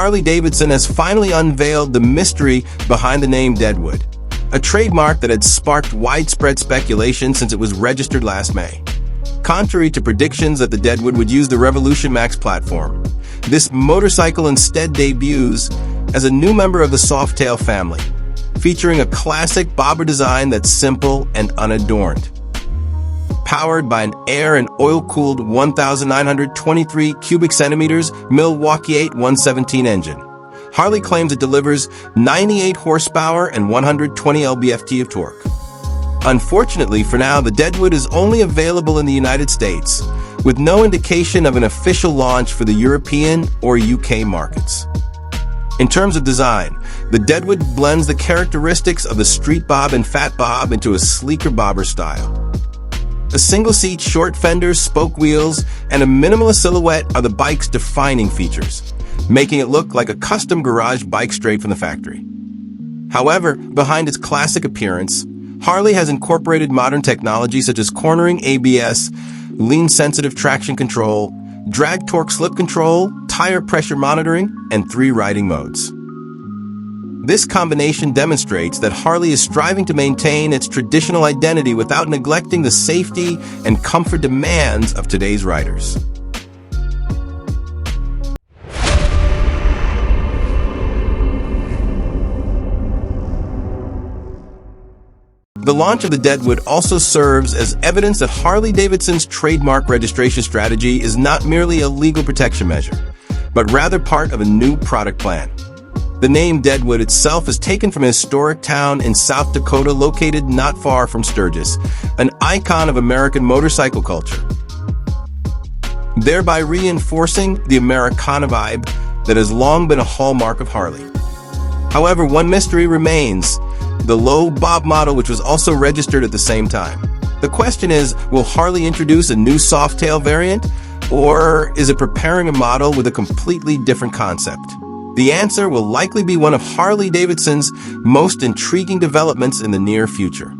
Harley-Davidson has finally unveiled the mystery behind the name Deadwood, a trademark that had sparked widespread speculation since it was registered last May. Contrary to predictions that the Deadwood would use the Revolution Max platform, this motorcycle instead debuts as a new member of the Softail family, featuring a classic bobber design that's simple and unadorned. Powered by an air and oil-cooled 1,923 cubic centimeters Milwaukee-Eight 117 engine, Harley claims it delivers 98 horsepower and 120 lb-ft of torque. Unfortunately, for now, the Deadwood is only available in the United States, with no indication of an official launch for the European or UK markets. In terms of design, the Deadwood blends the characteristics of the street bob and fat bob into a sleeker bobber style. A single-seat, short fenders, spoke wheels, and a minimalist silhouette are the bike's defining features, making it look like a custom garage bike straight from the factory. However, behind its classic appearance, Harley has incorporated modern technology such as cornering ABS, lean-sensitive traction control, drag torque slip control, tire pressure monitoring, and 3 riding modes. This combination demonstrates that Harley is striving to maintain its traditional identity without neglecting the safety and comfort demands of today's riders. The launch of the Deadwood also serves as evidence that Harley-Davidson's trademark registration strategy is not merely a legal protection measure, but rather part of a new product plan. The name Deadwood itself is taken from a historic town in South Dakota located not far from Sturgis, an icon of American motorcycle culture, thereby reinforcing the Americana vibe that has long been a hallmark of Harley. However, one mystery remains: the low bob model, which was also registered at the same time. The question is, will Harley introduce a new Softail variant, or is it preparing a model with a completely different concept? The answer will likely be one of Harley-Davidson's most intriguing developments in the near future.